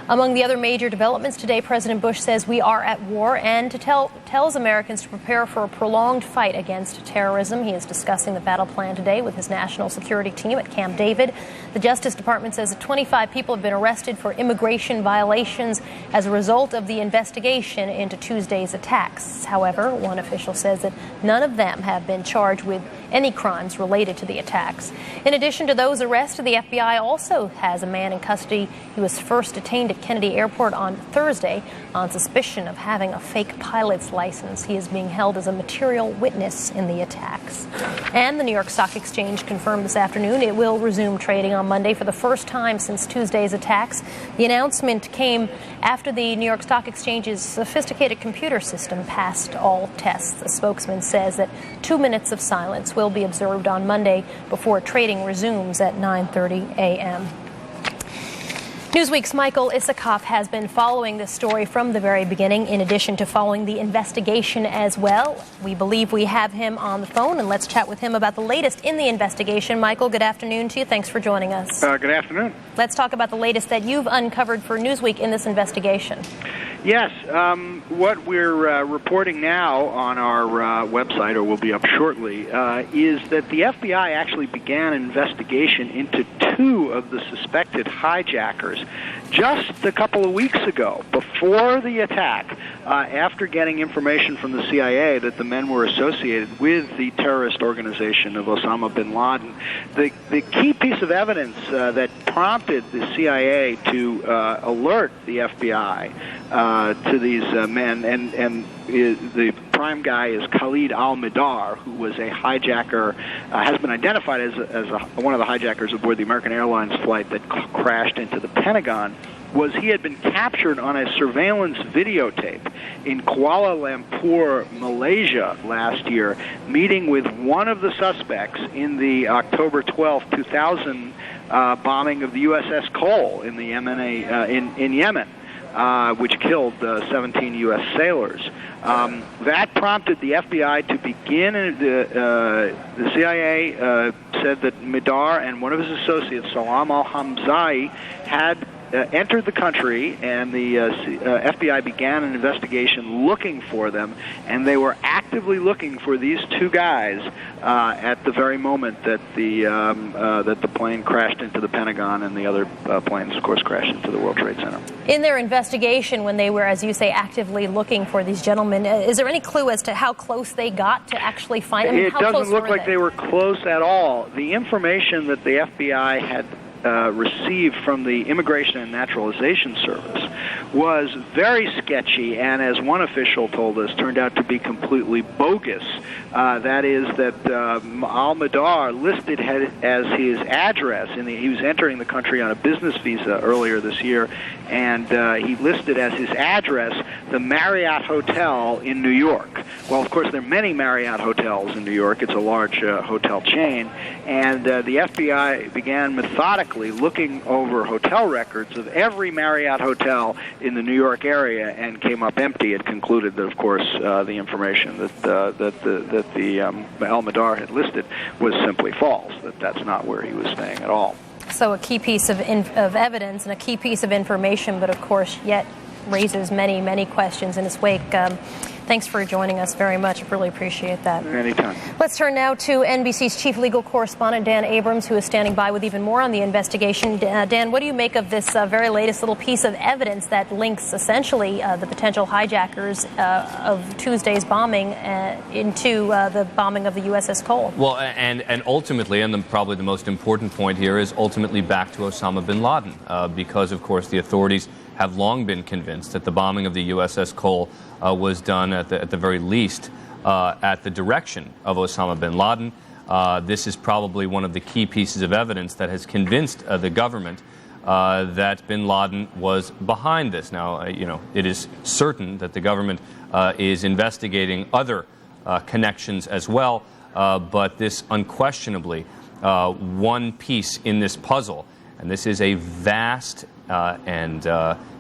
Among the other major developments today, President Bush says we are at war and tells Americans to prepare for a prolonged fight against terrorism. He is discussing the battle plan today with his national security team at Camp David. The Justice Department says that 25 people have been arrested for immigration violations as a result of the investigation into Tuesday's attacks. However, one official says that none of them have been charged with any crimes related to the attacks. In addition to those arrested, the FBI also has a man in custody. He was first detained at Kennedy Airport on Thursday on suspicion of having a fake pilot's license. He is being held as a material witness in the attacks. And the New York Stock Exchange confirmed this afternoon it will resume trading on Monday for the first time since Tuesday's attacks. The announcement came after the New York Stock Exchange's sophisticated computer system passed all tests. The spokesman says that 2 minutes of silence will be observed on Monday before trading resumes at 9:30 a.m. Newsweek's Michael Isikoff has been following this story from the very beginning, in addition to following the investigation as well. We believe we have him on the phone, and let's chat with him about the latest in the investigation. Michael, good afternoon to you. Thanks for joining us. Good afternoon. Let's talk about the latest that you've uncovered for Newsweek in this investigation. Yes, what we're reporting now on our website, or will be up shortly, is that the FBI actually began an investigation into 2 of the suspected hijackers just a couple of weeks ago, before the attack, after getting information from the CIA that the men were associated with the terrorist organization of Osama bin Laden. The key piece of evidence that prompted the CIA to alert the FBI to these men, and the prime guy is Khalid Almihdhar, who was a hijacker, has been identified as one of the hijackers aboard the American Airlines flight that crashed into the Pentagon. Was he had been captured on a surveillance videotape in Kuala Lumpur, Malaysia last year, meeting with one of the suspects in the October 12, 2000 bombing of the USS Cole in the in Yemen. Which killed 17 U.S. sailors. That prompted the FBI to begin. The CIA said that Midar and one of his associates, Salam al-Hamzai, had entered the country, and the FBI began an investigation looking for them, and they were actively looking for these 2 guys at the very moment that the plane crashed into the Pentagon, and the other planes, of course, crashed into the World Trade Center. In their investigation, when they were, as you say, actively looking for these gentlemen, is there any clue as to how close they got to actually find them? It doesn't look like they were close at all. The information that the FBI had received from the Immigration and Naturalization Service was very sketchy, and as one official told us, turned out to be completely bogus. That is that Almihdhar listed as his address, he was entering the country on a business visa earlier this year, and he listed as his address the Marriott Hotel in New York. Well, of course, there are many Marriott hotels in New York. It's a large hotel chain, and the FBI began methodically looking over hotel records of every Marriott hotel in the New York area, and came up empty. It concluded that, of course, the information that the Almihdhar had listed was simply false. That's not where he was staying at all. So a key piece of evidence and a key piece of information, but of course yet raises many, many questions in its wake. Thanks for joining us very much. I really appreciate that. Anytime. Let's turn now to NBC's chief legal correspondent, Dan Abrams, who is standing by with even more on the investigation. Dan, what do you make of this very latest little piece of evidence that links essentially the potential hijackers of Tuesday's bombing into the bombing of the USS Cole? Well, and ultimately, and probably the most important point here, is ultimately back to Osama bin Laden, because, of course, the authorities have long been convinced that the bombing of the USS Cole was done at the very least at the direction of Osama bin Laden. This is probably one of the key pieces of evidence that has convinced the government that bin Laden was behind this. Now, it is certain that the government is investigating other connections as well, but this unquestionably one piece in this puzzle, and this is a vast and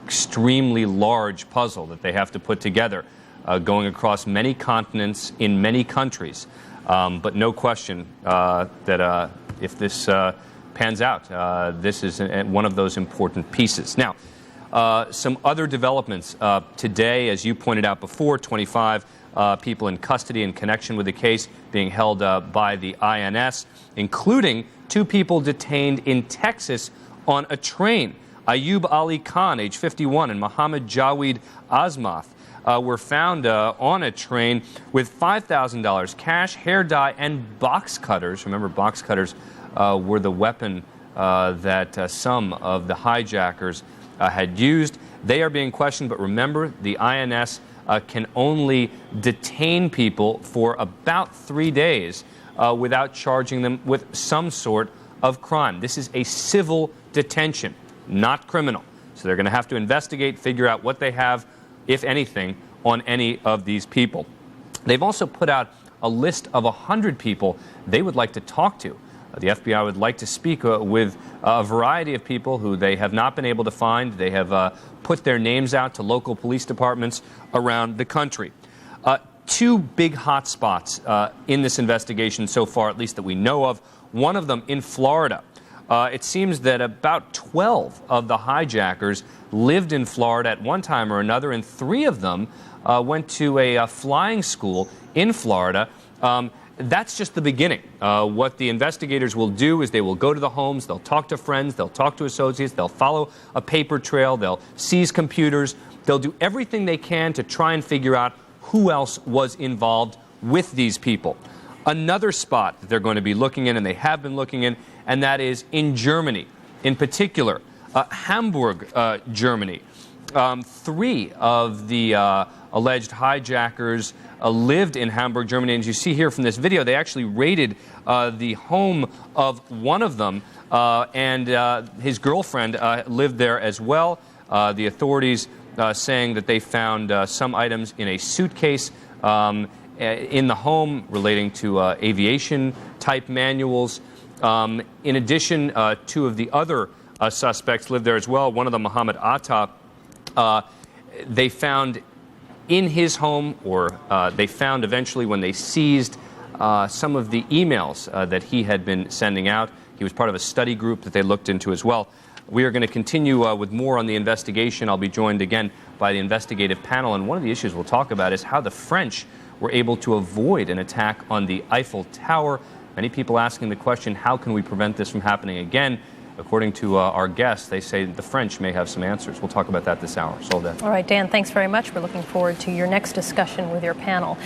extremely large puzzle that they have to put together, going across many continents in many countries. But no question that if this pans out, this is one of those important pieces. Now, Some other developments today, as you pointed out before, 25 people in custody in connection with the case being held by the INS, including 2 people detained in Texas on a train. Ayub Ali Khan, age 51, and Mohammed Jawed Azmath were found on a train with $5,000 cash, hair dye, and box cutters. Remember, box cutters were the weapon that some of the hijackers had used. They are being questioned, but remember, the INS can only detain people for about 3 days without charging them with some sort of crime. This is a civil detention, not criminal. So they're going to have to investigate, figure out what they have, if anything, on any of these people. They've also put out a list of 100 people they would like to talk to. The FBI would like to speak with a variety of people who they have not been able to find. They have put their names out to local police departments around the country. 2 big hot spots in this investigation so far, at least that we know of. One of them in Florida. It seems that about 12 of the hijackers lived in Florida at one time or another, and 3 of them went to a flying school in Florida. That's just the beginning. What the investigators will do is they will go to the homes, they'll talk to friends, they'll talk to associates, they'll follow a paper trail, they'll seize computers, they'll do everything they can to try and figure out who else was involved with these people. Another spot that they're going to be looking in, and they have been looking in, and that is in Germany. In particular, Hamburg, Germany. 3 of the alleged hijackers lived in Hamburg, Germany. And as you see here from this video, they actually raided the home of one of them, and his girlfriend lived there as well. The authorities saying that they found some items in a suitcase in the home relating to aviation-type manuals. In addition, 2 of the other suspects lived there as well. One of them, Mohammed Atta, they found in his home, or they found eventually when they seized some of the emails that he had been sending out. He was part of a study group that they looked into as well. We are going to continue with more on the investigation. I'll be joined again by the investigative panel, and one of the issues we'll talk about is how the French were able to avoid an attack on the Eiffel Tower. Many people asking the question, how can we prevent this from happening again? According to our guests, they say the French may have some answers. We'll talk about that this hour. Soledad. All right, Dan, thanks very much. We're looking forward to your next discussion with your panel.